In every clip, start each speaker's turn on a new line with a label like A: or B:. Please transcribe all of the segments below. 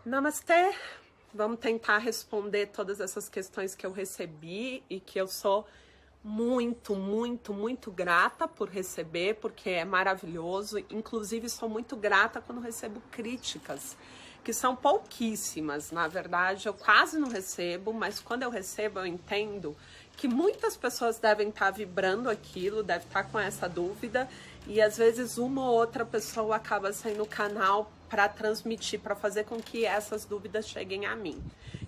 A: Namastê! Vamos tentar responder todas essas questões que eu recebi e que eu sou muito grata por receber, porque é maravilhoso. Inclusive, sou muito grata quando recebo críticas, que são pouquíssimas. Na verdade, eu quase não recebo, mas quando eu recebo, eu entendo que muitas pessoas devem estar vibrando aquilo, devem estar com essa dúvida, e às vezes uma ou outra pessoa acaba sendo o canal para transmitir, para fazer com que essas dúvidas cheguem a mim.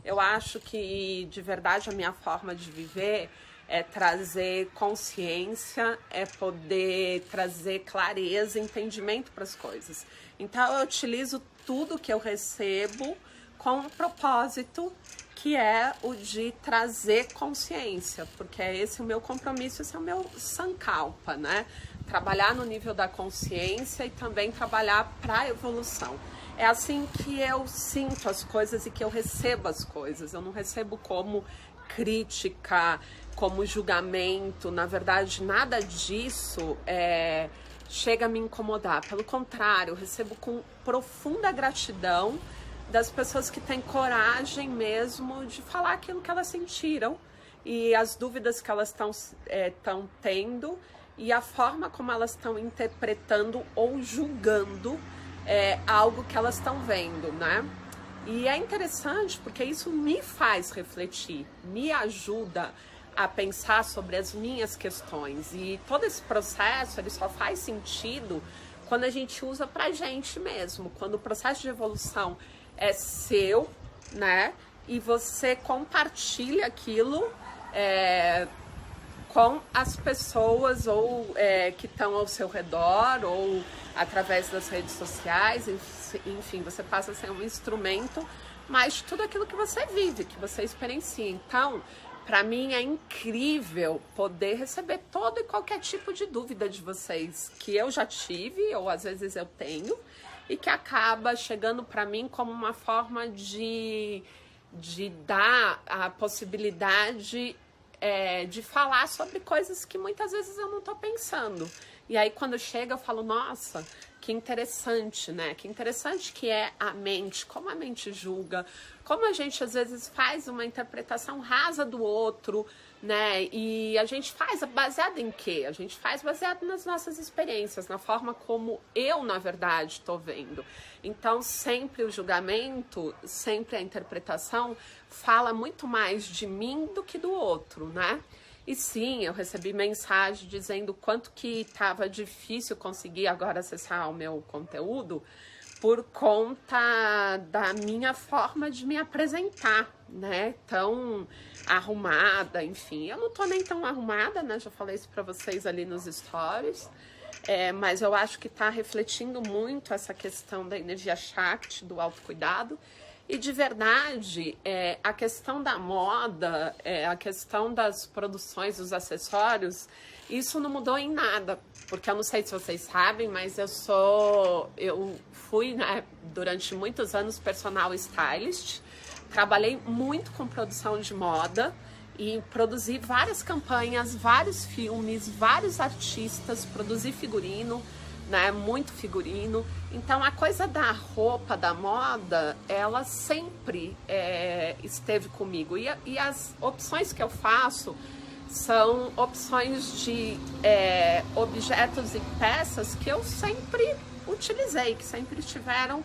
A: Eu acho que, de verdade, a minha forma de viver é trazer consciência, é poder trazer clareza, entendimento para as coisas. Então, eu utilizo tudo que eu recebo com um propósito, que é o de trazer consciência, porque é esse o meu compromisso, esse é o meu sankalpa, né? Trabalhar no nível da consciência e também trabalhar para a evolução. É assim que eu sinto as coisas e que eu recebo as coisas. Eu não recebo como crítica, como julgamento. Na verdade, nada disso chega a me incomodar. Pelo contrário, eu recebo com profunda gratidão das pessoas que têm coragem mesmo de falar aquilo que elas sentiram e as dúvidas que elas estão tendo e a forma como elas estão interpretando ou julgando algo que elas estão vendo, né? E é interessante porque isso me faz refletir, me ajuda a pensar sobre as minhas questões, e todo esse processo ele só faz sentido quando a gente usa pra gente mesmo, quando o processo de evolução é seu, né? E você compartilha aquilo com as pessoas ou que estão ao seu redor ou através das redes sociais, enfim, você passa a ser um instrumento, mas de tudo aquilo que você vive, que você experiencia. Então, para mim é incrível poder receber todo e qualquer tipo de dúvida de vocês, que eu já tive ou às vezes eu tenho, e que acaba chegando para mim como uma forma de dar a possibilidade de falar sobre coisas que muitas vezes eu não estou pensando. E aí quando chega eu falo, nossa, que interessante, né? Que interessante que é a mente, como a mente julga, como a gente às vezes faz uma interpretação rasa do outro, né? E a gente faz baseado em quê? A gente faz baseado nas nossas experiências, na forma como eu, na verdade, estou vendo. Então, sempre o julgamento, sempre a interpretação fala muito mais de mim do que do outro, né? E sim, eu recebi mensagem dizendo quanto que estava difícil conseguir agora acessar o meu conteúdo por conta da minha forma de me apresentar, né? Tão arrumada, enfim. Eu não tô nem tão arrumada, né? Já falei isso pra vocês ali nos stories. Mas eu acho que tá refletindo muito essa questão da energia Shakti, do autocuidado. E de verdade, a questão da moda, a questão das produções, dos acessórios, isso não mudou em nada. Porque eu não sei se vocês sabem, mas eu fui, né, durante muitos anos personal stylist, trabalhei muito com produção de moda e produzi várias campanhas, vários filmes, vários artistas, produzi figurino, né, muito figurino. Então a coisa da roupa, da moda, ela sempre esteve comigo. E as opções que eu faço são opções de objetos e peças que eu sempre utilizei, que sempre estiveram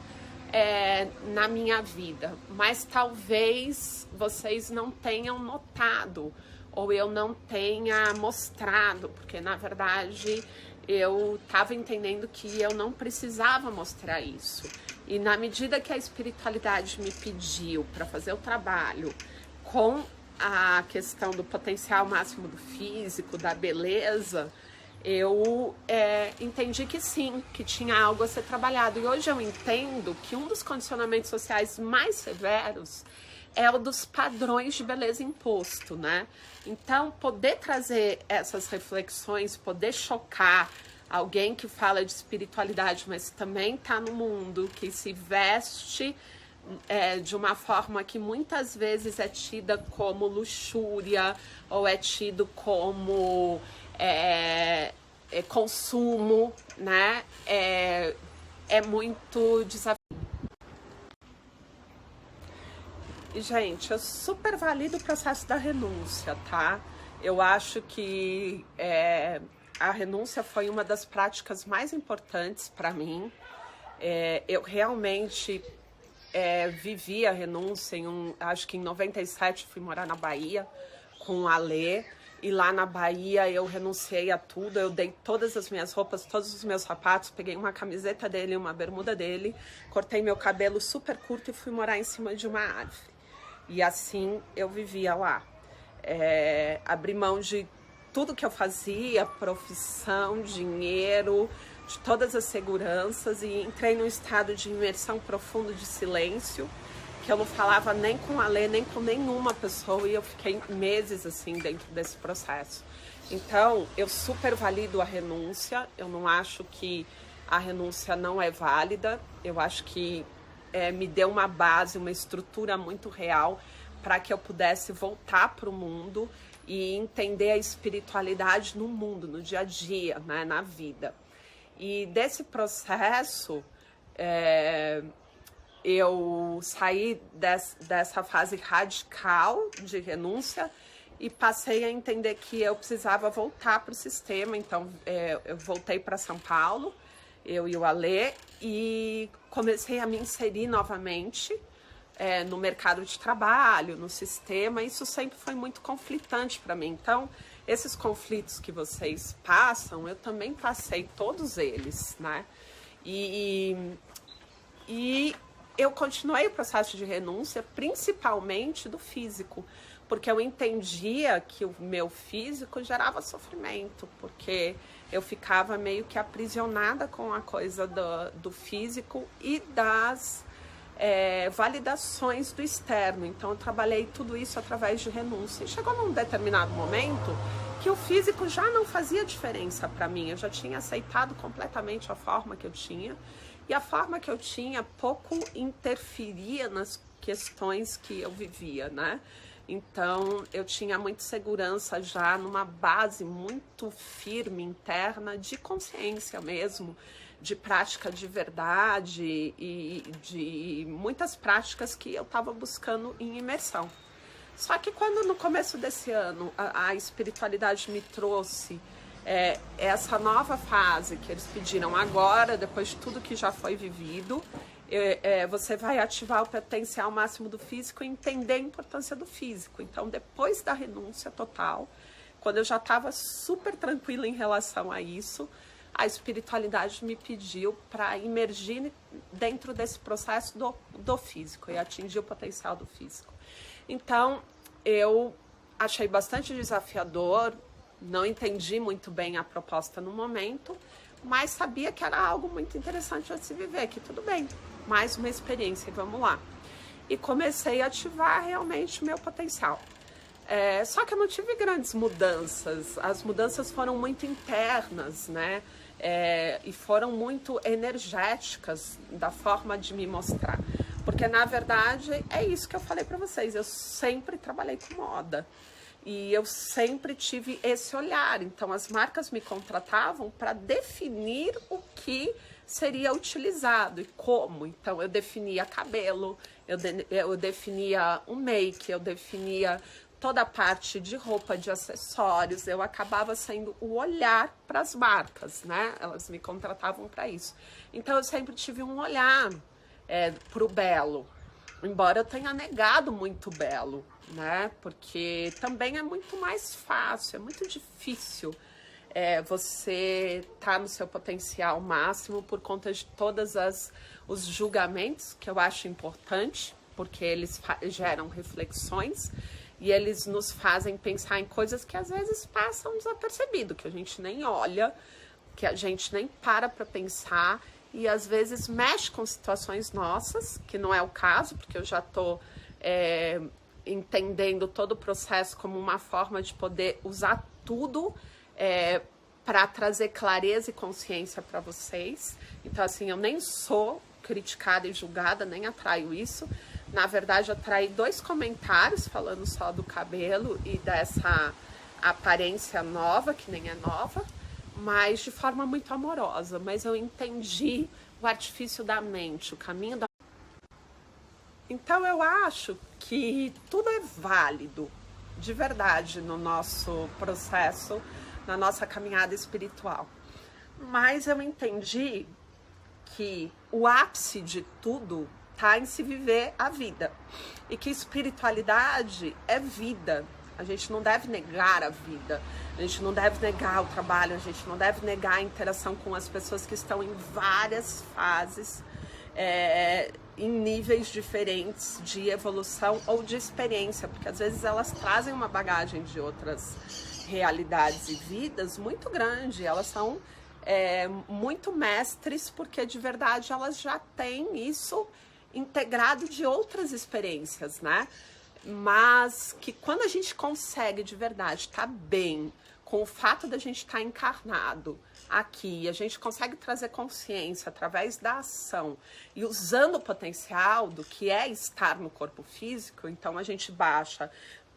A: na minha vida. Mas talvez vocês não tenham notado ou eu não tenha mostrado, porque na verdade eu estava entendendo que eu não precisava mostrar isso. E na medida que a espiritualidade me pediu para fazer o trabalho com a questão do potencial máximo do físico, da beleza, eu entendi que sim, que tinha algo a ser trabalhado. E hoje eu entendo que um dos condicionamentos sociais mais severos é o dos padrões de beleza imposto, né? Então, poder trazer essas reflexões, poder chocar alguém que fala de espiritualidade, mas também tá no mundo, que se veste de uma forma que muitas vezes é tida como luxúria ou é tido como consumo, né? É muito desafiador. E, gente, eu super valido o processo da renúncia, tá? Eu acho que a renúncia foi uma das práticas mais importantes para mim. Eu realmente vivi a renúncia, acho que em 97 fui morar na Bahia com o Alê. E lá na Bahia eu renunciei a tudo, eu dei todas as minhas roupas, todos os meus sapatos, peguei uma camiseta dele, uma bermuda dele, cortei meu cabelo super curto e fui morar em cima de uma árvore. E assim eu vivia lá. Abri mão de tudo que eu fazia, profissão, dinheiro, de todas as seguranças, e entrei num estado de imersão profundo de silêncio, que eu não falava nem com a Lê, nem com nenhuma pessoa, e eu fiquei meses assim dentro desse processo. Então, eu super valido a renúncia, eu não acho que a renúncia não é válida, eu acho que me deu uma base, uma estrutura muito real para que eu pudesse voltar para o mundo e entender a espiritualidade no mundo, no dia a dia, né, na vida. E desse processo, eu saí dessa fase radical de renúncia e passei a entender que eu precisava voltar para o sistema. Então, eu voltei para São Paulo, eu e o Alê, e comecei a me inserir novamente no mercado de trabalho, no sistema. Isso sempre foi muito conflitante para mim. Então, esses conflitos que vocês passam, eu também passei todos eles, né? E eu continuei o processo de renúncia, principalmente do físico, porque eu entendia que o meu físico gerava sofrimento, porque eu ficava meio que aprisionada com a coisa do físico e das validações do externo. Então eu trabalhei tudo isso através de renúncia. E chegou num determinado momento que o físico já não fazia diferença para mim, eu já tinha aceitado completamente a forma que eu tinha. E a forma que eu tinha pouco interferia nas questões que eu vivia, né? Então, eu tinha muita segurança já numa base muito firme, interna, de consciência mesmo, de prática de verdade e de muitas práticas que eu estava buscando em imersão. Só que quando no começo desse ano a espiritualidade me trouxe essa nova fase que eles pediram agora, depois de tudo que já foi vivido, você vai ativar o potencial máximo do físico e entender a importância do físico. Então, depois da renúncia total, quando eu já estava super tranquila em relação a isso, a espiritualidade me pediu para imergir dentro desse processo do físico e atingir o potencial do físico. Então, eu achei bastante desafiador, não entendi muito bem a proposta no momento, mas sabia que era algo muito interessante a se viver, que tudo bem, mais uma experiência, vamos lá. E comecei a ativar realmente o meu potencial. Só que eu não tive grandes mudanças, as mudanças foram muito internas, né? E foram muito energéticas da forma de me mostrar. Porque, na verdade, é isso que eu falei para vocês, eu sempre trabalhei com moda. E eu sempre tive esse olhar, então as marcas me contratavam para definir o que seria utilizado e como. Então eu definia cabelo, eu definia o make, eu definia toda a parte de roupa, de acessórios. Eu acabava sendo o olhar para as marcas, né? Elas me contratavam para isso. Então eu sempre tive um olhar para o belo, embora eu tenha negado muito belo, né? Porque também é muito mais fácil, é muito difícil você tá no seu potencial máximo por conta de todos os julgamentos, que eu acho importante, porque eles geram reflexões e eles nos fazem pensar em coisas que às vezes passam desapercebido, que a gente nem olha, que a gente nem para pensar, e às vezes mexe com situações nossas, que não é o caso, porque eu já tô entendendo todo o processo como uma forma de poder usar tudo para trazer clareza e consciência para vocês. Então, assim, eu nem sou criticada e julgada, nem atraio isso. Na verdade, eu atraí 2 comentários falando só do cabelo e dessa aparência nova, que nem é nova, mas de forma muito amorosa. Mas eu entendi o artifício da mente, o caminho da Então eu acho que tudo é válido, de verdade, no nosso processo, na nossa caminhada espiritual. Mas eu entendi que o ápice de tudo está em se viver a vida. E que espiritualidade é vida. A gente não deve negar a vida, a gente não deve negar o trabalho, a gente não deve negar a interação com as pessoas que estão em várias fases, em níveis diferentes de evolução ou de experiência, porque às vezes elas trazem uma bagagem de outras realidades e vidas muito grande, elas são muito mestres, porque de verdade elas já têm isso integrado de outras experiências, né? Mas que quando a gente consegue de verdade estar bem com o fato da gente estar encarnado aqui, a gente consegue trazer consciência através da ação e usando o potencial do que é estar no corpo físico, então a gente baixa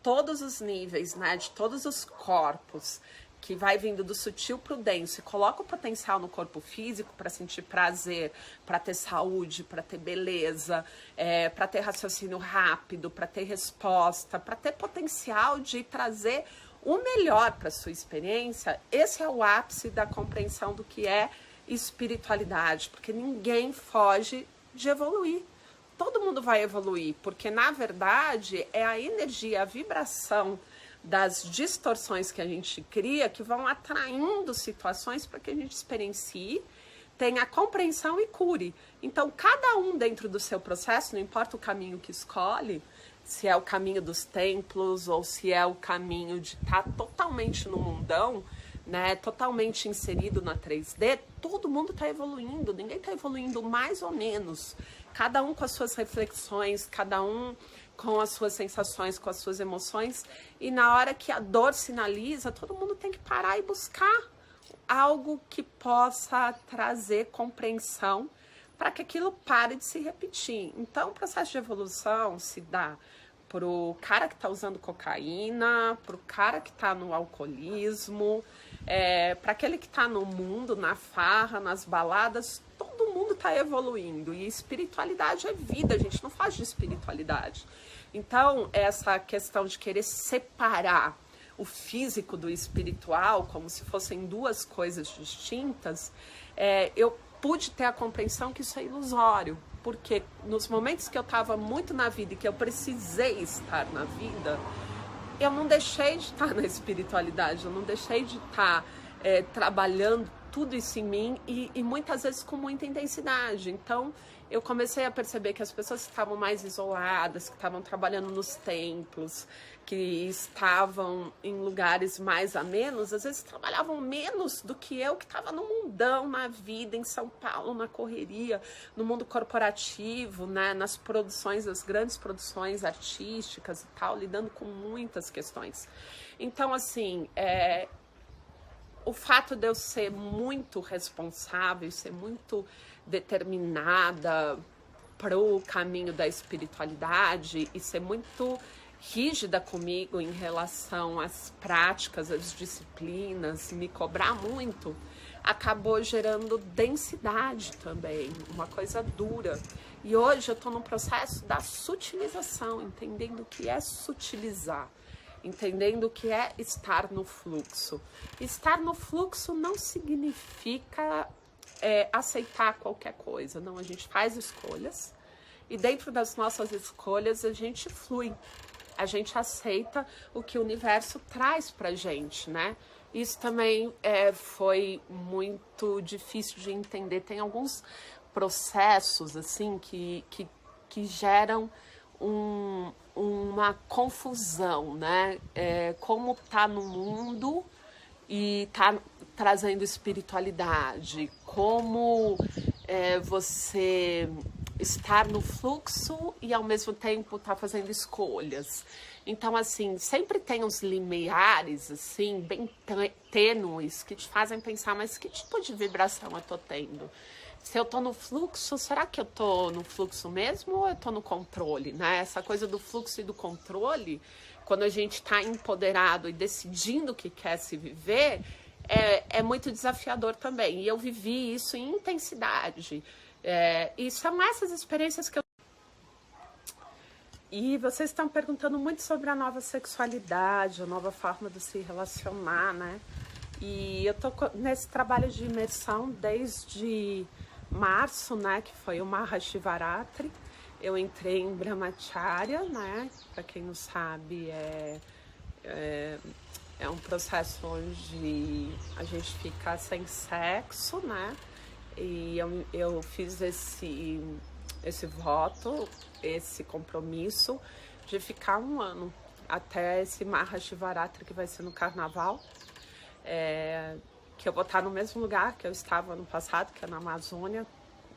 A: todos os níveis, né, de todos os corpos, que vai vindo do sutil para o denso e coloca o potencial no corpo físico para sentir prazer, para ter saúde, para ter beleza, para ter raciocínio rápido, para ter resposta, para ter potencial de trazer o melhor para a sua experiência. Esse é o ápice da compreensão do que é espiritualidade, porque ninguém foge de evoluir. Todo mundo vai evoluir, porque na verdade é a energia, a vibração das distorções que a gente cria que vão atraindo situações para que a gente experiencie, tenha compreensão e cure. Então, cada um dentro do seu processo, não importa o caminho que escolhe, se é o caminho dos templos ou se é o caminho de estar totalmente no mundão, né, totalmente inserido na 3D, todo mundo está evoluindo, ninguém está evoluindo mais ou menos. Cada um com as suas reflexões, cada um com as suas sensações, com as suas emoções, e na hora que a dor sinaliza, todo mundo tem que parar e buscar algo que possa trazer compreensão para que aquilo pare de se repetir. Então, o processo de evolução se dá pro cara que está usando cocaína, pro cara que está no alcoolismo, para aquele que está no mundo, na farra, nas baladas, todo mundo está evoluindo. E espiritualidade é vida, a gente não faz de espiritualidade. Então, essa questão de querer separar o físico do espiritual, como se fossem duas coisas distintas, eu pude ter a compreensão que isso é ilusório, porque nos momentos que eu estava muito na vida e que eu precisei estar na vida, eu não deixei de estar na espiritualidade, eu não deixei de estar trabalhando tudo isso em mim e muitas vezes com muita intensidade. Então, eu comecei a perceber que as pessoas que estavam mais isoladas, que estavam trabalhando nos templos, que estavam em lugares mais amenos, às vezes trabalhavam menos do que eu, que estava no mundão, na vida, em São Paulo, na correria, no mundo corporativo, né, nas produções, as grandes produções artísticas e tal, lidando com muitas questões. Então, assim, o fato de eu ser muito responsável, ser muito determinada para o caminho da espiritualidade e ser muito rígida comigo em relação às práticas, às disciplinas, me cobrar muito, acabou gerando densidade também, uma coisa dura. E hoje eu estou no processo da sutilização, entendendo o que é sutilizar, entendendo o que é estar no fluxo. Estar no fluxo não significa aceitar qualquer coisa, não, a gente faz escolhas e dentro das nossas escolhas a gente flui, a gente aceita o que o universo traz pra gente, né? Isso também foi muito difícil de entender, tem alguns processos assim que geram uma confusão, né? Como tá no mundo e tá trazendo espiritualidade, como você estar no fluxo e ao mesmo tempo tá fazendo escolhas. Então, assim, sempre tem uns limiares, assim, bem tênues, que te fazem pensar, mas que tipo de vibração eu tô tendo? Se eu tô no fluxo, será que eu tô no fluxo mesmo ou eu tô no controle, né? Essa coisa do fluxo e do controle, quando a gente tá empoderado e decidindo o que quer se viver, é muito desafiador também. E eu vivi isso em intensidade. E são essas experiências que eu... E vocês estão perguntando muito sobre a nova sexualidade, a nova forma de se relacionar, né? E eu tô nesse trabalho de imersão desde março, né? Que foi o Mahashivaratri. Eu entrei em Brahmacharya, né? Para quem não sabe, é um processo onde a gente fica sem sexo, né? E eu fiz esse voto, esse compromisso de ficar 1 ano até esse Mahashivaratri, que vai ser no carnaval, que eu vou estar no mesmo lugar que eu estava ano passado, que é na Amazônia,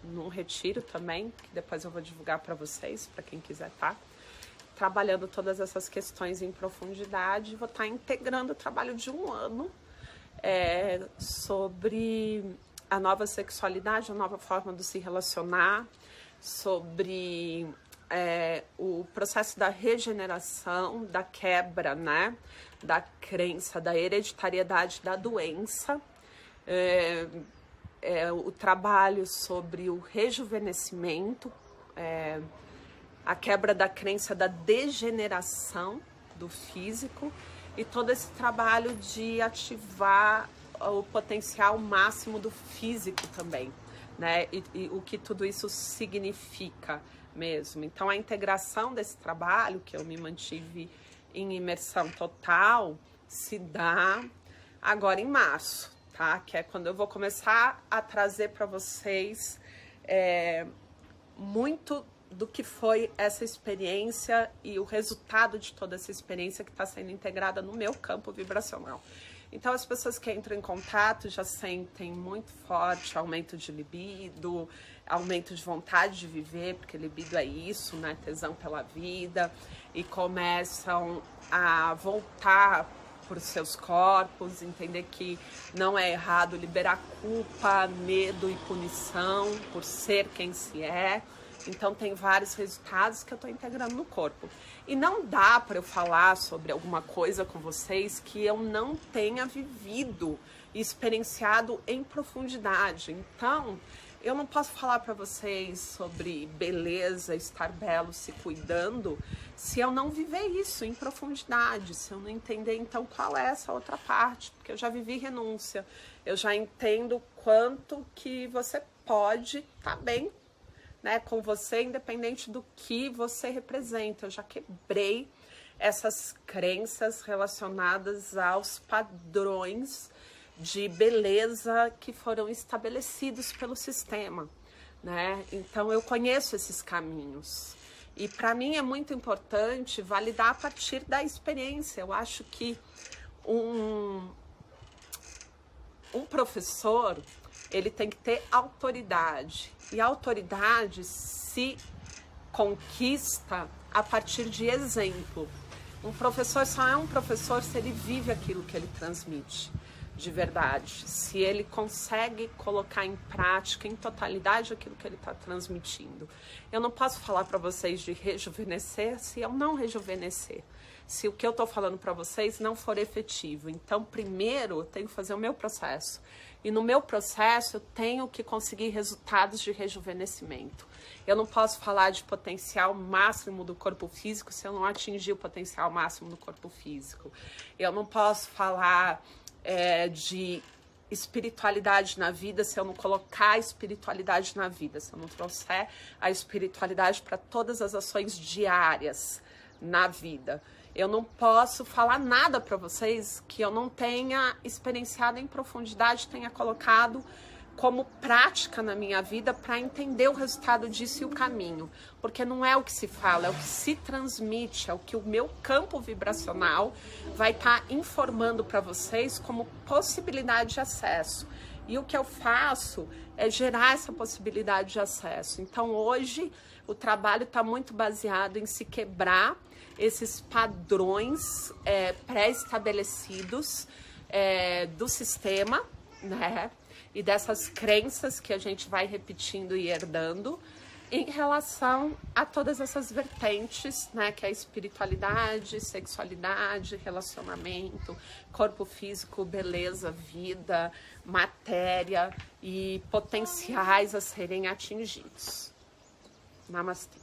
A: num retiro também, que depois eu vou divulgar para vocês, para quem quiser estar, trabalhando todas essas questões em profundidade. Vou estar integrando o trabalho de 1 ano sobre a nova sexualidade, a nova forma de se relacionar, sobre o processo da regeneração, da quebra, né, da crença, da hereditariedade da doença, o trabalho sobre o rejuvenescimento, a quebra da crença da degeneração do físico e todo esse trabalho de ativar o potencial máximo do físico também, né? E o que tudo isso significa mesmo. Então, a integração desse trabalho, que eu me mantive em imersão total, se dá agora em março, tá? Que é quando eu vou começar a trazer para vocês muito do que foi essa experiência e o resultado de toda essa experiência que está sendo integrada no meu campo vibracional. Então, as pessoas que entram em contato já sentem muito forte aumento de libido, aumento de vontade de viver, porque libido é isso, né? Tesão pela vida, e começam a voltar por seus corpos, entender que não é errado liberar culpa, medo e punição por ser quem se é. Então, tem vários resultados que eu estou integrando no corpo. E não dá para eu falar sobre alguma coisa com vocês que eu não tenha vivido e experienciado em profundidade. Então, eu não posso falar para vocês sobre beleza, estar belo, se cuidando, se eu não viver isso em profundidade, se eu não entender, então, qual é essa outra parte. Porque eu já vivi renúncia, eu já entendo quanto que você pode estar bem, né, com você, independente do que você representa. Eu já quebrei essas crenças relacionadas aos padrões de beleza que foram estabelecidos pelo sistema, né? Então, eu conheço esses caminhos. E para mim é muito importante validar a partir da experiência. Eu acho que um professor, ele tem que ter autoridade. E a autoridade se conquista a partir de exemplo. Um professor só é um professor se ele vive aquilo que ele transmite de verdade. Se ele consegue colocar em prática, em totalidade, aquilo que ele está transmitindo. Eu não posso falar para vocês de rejuvenescer se eu não rejuvenescer. Se o que eu estou falando para vocês não for efetivo. Então, primeiro, eu tenho que fazer o meu processo. E no meu processo, eu tenho que conseguir resultados de rejuvenescimento. Eu não posso falar de potencial máximo do corpo físico se eu não atingir o potencial máximo do corpo físico. Eu não posso falar de espiritualidade na vida se eu não colocar a espiritualidade na vida, se eu não trouxer a espiritualidade para todas as ações diárias na vida. Eu não posso falar nada para vocês que eu não tenha experienciado em profundidade, tenha colocado como prática na minha vida para entender o resultado disso e o caminho. Porque não é o que se fala, é o que se transmite, é o que o meu campo vibracional vai estar informando para vocês como possibilidade de acesso. E o que eu faço é gerar essa possibilidade de acesso. Então, hoje, o trabalho está muito baseado em se quebrar esses padrões pré-estabelecidos do sistema, né? E dessas crenças que a gente vai repetindo e herdando em relação a todas essas vertentes, né? Que é a espiritualidade, sexualidade, relacionamento, corpo físico, beleza, vida, matéria e potenciais a serem atingidos. Namastê.